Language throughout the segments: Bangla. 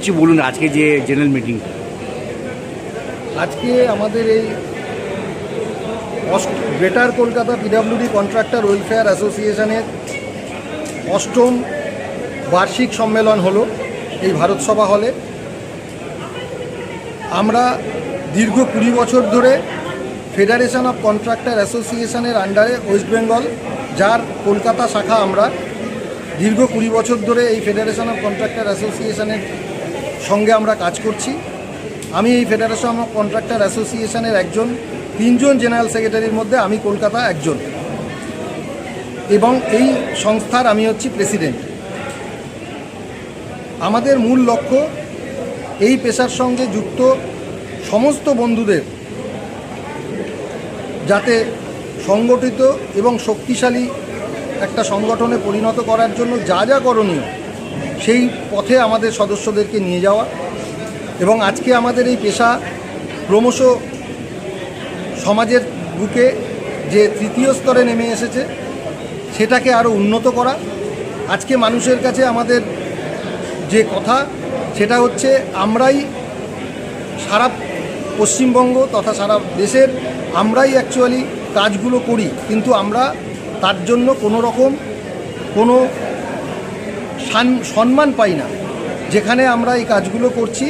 কিছু বলুন আজকে যে জেনারেল মিটিং। আজকে আমাদের এই greater Kolkata PWD contractor welfare অ্যাসোসিয়েশনের অষ্টম বার্ষিক সম্মেলন হলো এই ভারতসভা হলে। আমরা দীর্ঘ 20 বছর ধরে ফেডারেশন অফ কন্ট্রাক্টর অ্যাসোসিয়েশনের আন্ডারে ওয়েস্ট বেঙ্গল, যার কলকাতা শাখা, আমরা দীর্ঘ 20 বছর ধরে এই ফেডারেশন অফ কন্ট্রাক্টর অ্যাসোসিয়েশনের সঙ্গে আমরা কাজ করছি। আমি এই ফেডারেশন অফ কন্ট্রাক্টর অ্যাসোসিয়েশনের একজন, 3 জন জেনারেল সেক্রেটারির মধ্যে আমি কলকাতা একজন, এবং এই সংস্থার আমি হচ্ছি প্রেসিডেন্ট। আমাদের মূল লক্ষ্য এই পেশার সঙ্গে যুক্ত সমস্ত বন্ধুদের যাতে সংগঠিত এবং শক্তিশালী একটা সংগঠনে পরিণত করার জন্য যা যা করণীয় সেই পথে আমাদের সদস্যদেরকে নিয়ে যাওয়া, এবং আজকে আমাদের এই পেশা ক্রমশ সমাজের বুকে যে তৃতীয় স্তরে নেমে এসেছে সেটাকে আরও উন্নত করা। আজকে মানুষের কাছে আমাদের যে কথা সেটা হচ্ছে, আমরাই সারা পশ্চিমবঙ্গ তথা সারা দেশের আমরাই অ্যাকচুয়ালি কাজগুলো করি, কিন্তু আমরা তার জন্য কোনো সম্মান পাই না। যেখানে আমরা এই কাজগুলো করছি,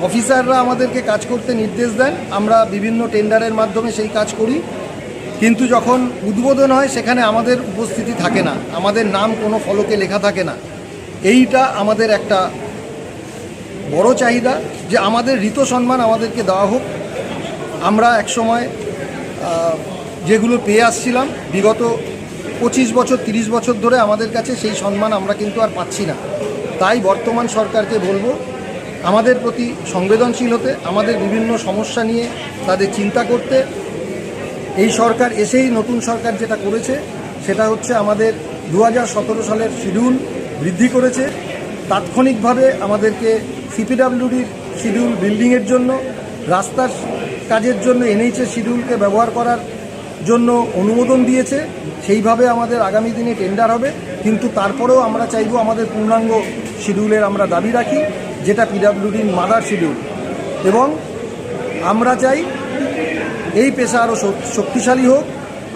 অফিসাররা আমাদেরকে কাজ করতে নির্দেশ দেন, আমরা বিভিন্ন টেন্ডারের মাধ্যমে সেই কাজ করি, কিন্তু যখন উদ্বোধন হয় সেখানে আমাদের উপস্থিতি থাকে না, আমাদের নাম কোনো ফলকে লেখা থাকে না। এইটা আমাদের একটা বড় চাহিদা যে আমাদের ঋত সম্মান আমাদেরকে দেওয়া হোক। আমরা একসময় যেগুলো পেয়ে আসছিলাম বিগত 25 বছর 30 বছর ধরে, আমাদের কাছে সেই সম্মান আমরা কিন্তু আর পাচ্ছি না। তাই বর্তমান সরকারকে বলবো আমাদের প্রতি সংবেদনশীল হতে, আমাদের বিভিন্ন সমস্যা নিয়ে তাদের চিন্তা করতে। এই সরকার এসেই নতুন সরকার যেটা করেছে সেটা হচ্ছে আমাদের 2017 সালের শিডিউল বৃদ্ধি করেছে। তাৎক্ষণিকভাবে আমাদেরকে সিপিডব্লিউডির শিডিউল বিল্ডিংয়ের জন্য, রাস্তার কাজের জন্য এনএইচের শিডিউলকে ব্যবহার করার জন্য অনুমোদন দিয়েছে। সেইভাবে আমাদের আগামী দিনে টেন্ডার হবে, কিন্তু তারপরেও আমরা চাইব আমাদের পূর্ণাঙ্গ শিডিউলের আমরা দাবি রাখি, যেটা পিডব্লিউডির মাদার শিডিউল। এবং আমরা চাই এই পেশা আরও শক্তিশালী হোক,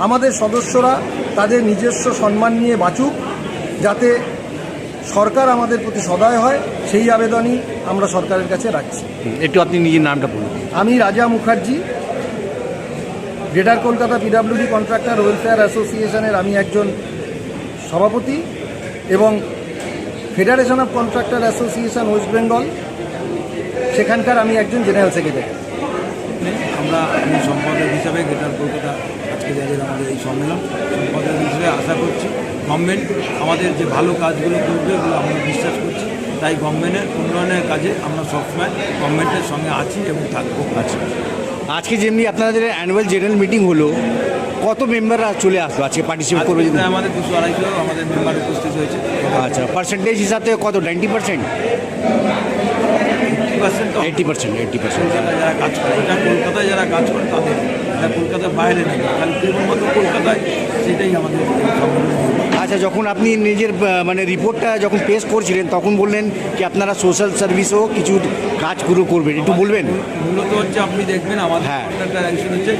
আমাদের সদস্যরা তাদের নিজস্ব সম্মান নিয়ে বাঁচুক, যাতে সরকার আমাদের প্রতি সদয় হয়, সেই আবেদনই আমরা সরকারের কাছে রাখছি। একটু আপনি নিজের নামটা বলুন। আমি রাজা Mukherjee, greater Kolkata PWD contractor welfare অ্যাসোসিয়েশনের আমি একজন সভাপতি, এবং federation of contractor association West Bengal, সেখানকার আমি একজন জেনারেল সেক্রেটারি। আমি সম্পাদক হিসাবে গ্রেটার কলকাতা আজকে যাদের আমাদের এই সম্মেলন, সম্পাদক হিসেবে আশা করছি গভর্নমেন্ট আমাদের যে ভালো কাজগুলো করবে এগুলো আমরা বিশ্বাস করছি। তাই গভর্নমেন্টের উন্নয়নের কাজে আমরা সবসময় গভর্নমেন্টের সঙ্গে আছি এবং থাকবো। আচ্ছা, আজকে যেমনি আপনাদের অ্যানুয়াল জেনারেল মিটিং হলো, কত মেম্বাররা চলে আসলো আজকে পার্টিসিপেট করবে? আমাদের 200-250 আমাদের মেম্বার উপস্থিত হয়েছে। আচ্ছা, পার্সেন্টেজ হিসাবে কত? 90%? 80%। যারা কাজ করে, এটা কলকাতায় যারা কাজ করে তাদের, এটা কলকাতার বাইরে নেই, খালি কেবলমাত্র কলকাতায়, সেটাই আমাদের। আচ্ছা, যখন আপনি নিজের মানে রিপোর্টটা যখন পেশ করছিলেন তখন বললেন কি আপনারা সোশ্যাল সার্ভিসও কিছু কাজ করবেন, একটু বলবেন? মূলত হচ্ছে আপনি দেখবেন আমাদের কন্ট্রাক্টর অ্যাসোসিয়েশন হচ্ছে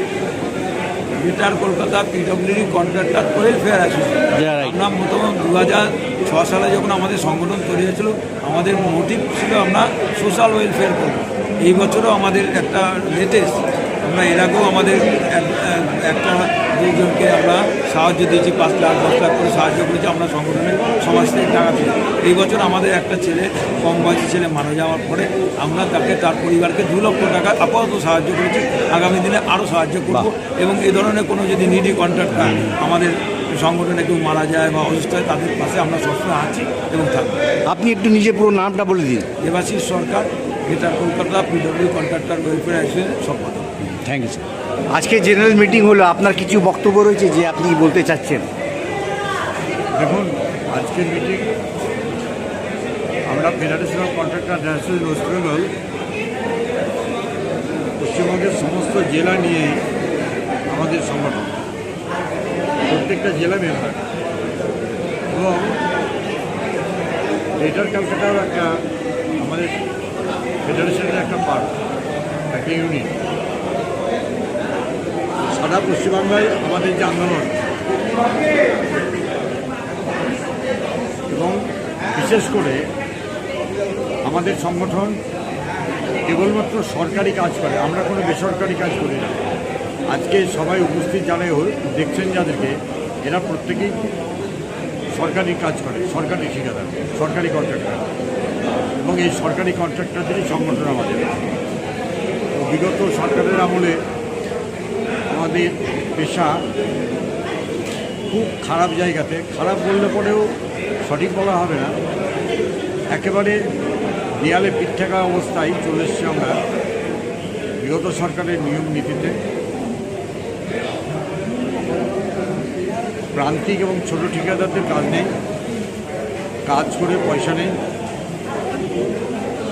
greater Kolkata PWD contractor welfare association. আমরা প্রথম 2006 সালে যখন আমাদের সংগঠন তৈরি হয়েছিল, আমাদের মোটিভ ছিল আমরা সোশ্যাল ওয়েলফেয়ার করব। এই বছরও আমাদের একটা লেটেস্ট, আমরা এর আগেও আমাদের একটা 2 জনকে আমরা সাহায্য দিয়েছি, 5 লাখ 10 লাখ করে সাহায্য করেছি আমরা সংগঠনের সমাজ থেকে টাকা তুলে। এই বছর আমাদের একটা ছেলে, কম বয়সী ছেলে মারা যাওয়ার পরে আমরা তাকে, তার পরিবারকে 2 লক্ষ টাকা আপাতত সাহায্য করেছি। আগামী দিনে আরও সাহায্য করব, এবং এ ধরনের কোনো যদি নিডি কন্ট্রাক্টর আমাদের সংগঠনে কেউ মারা যায় বা অসুস্থ হয়, তাদের পাশে আমরা সবসময় আছি এবং থাকবো। আপনি একটু নিজের পুরো নামটা বলে দিন। Debashis Sarkar, greater Kolkata PWD contractor welfare অ্যাসোসিয়েশনের সম্পাদক। Thank you sir. আজকে জেনারেল মিটিং হলো, আপনার কিছু বক্তব্য রয়েছে যে আপনি বলতে চাচ্ছেন? দেখুন, আজকের মিটিং আমরা federation of contractor association West Bengal পশ্চিমবঙ্গের সমস্ত জেলা নিয়ে আমাদের সংগঠন, প্রত্যেকটা জেলা মেম্বার, এবং গ্রেটার ক্যালকাটার একটা আমাদের ফেডারেশনের একটা পার্ট, একটা ইউনিট। সারা পশ্চিমবাংলায় আমাদের যে আন্দোলন এবং বিশেষ করে আমাদের সংগঠন কেবলমাত্র সরকারি কাজ করে, আমরা কোনো বেসরকারি কাজ করি না। আজকে সবাই উপস্থিত যারা দেখছেন যাদেরকে, এরা প্রত্যেকেই সরকারি কাজ করে, সরকারি ঠিকাদার, সরকারি কন্ট্রাক্টর, এবং এই সরকারি কন্ট্রাক্টরদেরই সংগঠন আমাদের। তো বিগত সরকারের আমলে আমাদের পেশা খুব খারাপ জায়গাতে, খারাপ বললে পরেও সঠিক বলা হবে না, একেবারে দেয়ালে পিঠ ঠেকা অবস্থায় চলে এসেছি আমরা বিগত সরকারের নিয়ম নীতিতে। প্রান্তিক এবং ছোট ঠিকাদারদের কাজ নেই, কাজ করে পয়সা নেই।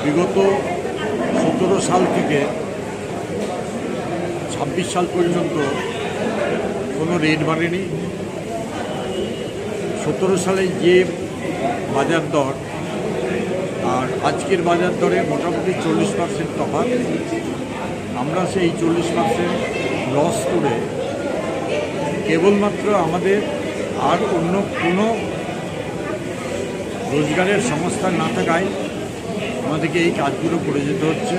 বিগত 17 সাল থেকে 26 সাল পর্যন্ত কোনো রেট বাড়েনি। 17 সালে যে বাজার দর আর আজকের বাজার দরে মোটামুটি 40% তফাৎ। আমরা সেই 40% লস করে কেবলমাত্র আমাদের আর অন্য কোনো রোজগারের সংস্থা না থাকায় আমাদেরকে এই কাজগুলো করে যেতে হচ্ছে।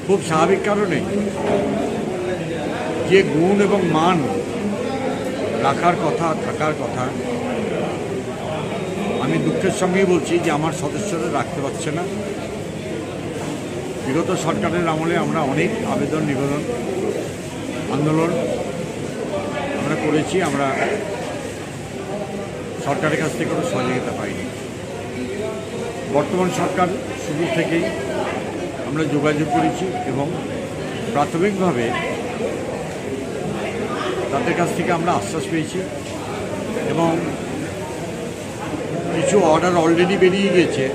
খুব স্বাভাবিক কারণে যে গুণ এবং মান রাখার কথা, থাকার কথা, আমি দুঃখের সঙ্গেই বলছি যে আমার সদস্যরা রাখতে পারছে না। বিগত সরকারের আমলে আমরা অনেক আবেদন নিবেদন আন্দোলন আমরা করেছি, আমরা সরকারের কাছ থেকে কোনো সহযোগিতা পাইনি। বর্তমান সরকার শুরু থেকেই আমরা যোগাযোগ করেছি এবং প্রাথমিকভাবে তাদের কাছ থেকে আমরা আশ্বাস পেয়েছি এবং কিছু অর্ডার অলরেডি বেরিয়ে গিয়েছে।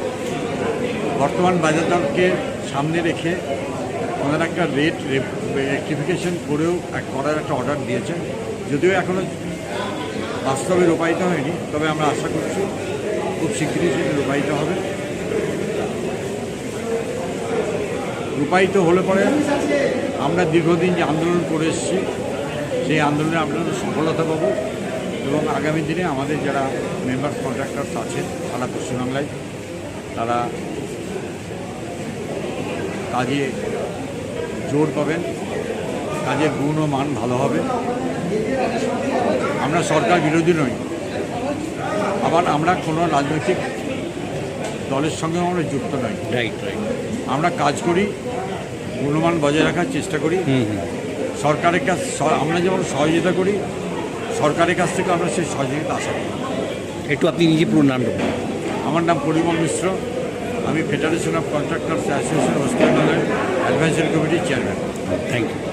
বর্তমান বাজার দরকে সামনে রেখে ওনারা একটা রেট রেক্টিফিকেশন করার একটা অর্ডার দিয়েছেন, যদিও এখনও বাস্তবে রূপায়িত হয়নি, তবে আমরা আশা করছি খুব শীঘ্রই সেটা রূপায়িত হবে। রূপায়িত হলে পরে আমরা দীর্ঘদিন যে আন্দোলন করে এসেছি সেই আন্দোলনে আমরা সফলতা পাবো এবং আগামী দিনে আমাদের যারা মেম্বার কন্ট্রাক্টার্স আছেন সারা পশ্চিমবাংলায়, তারা কাজে জোর পাবেন, কাজের গুণ ও মান ভালো হবে। আমরা সরকার বিরোধী নই, আবার আমরা কোনো রাজনৈতিক দলের সঙ্গেও আমরা যুক্ত নই। আমরা কাজ করি, গুণমান বজায় রাখার চেষ্টা করি। সরকারের কাছ আমরা যেমন সহযোগিতা করি, সরকারের কাছ থেকে আমরা সেই সহযোগিতা আশা করি। একটু আপনি নিজে পুরো নাম। আমার নাম পরিমল মিশ্র, আমি federation of contractors association west বেঙ্গলের অ্যাডভাইজারি কমিটির চেয়ারম্যান। Thank you.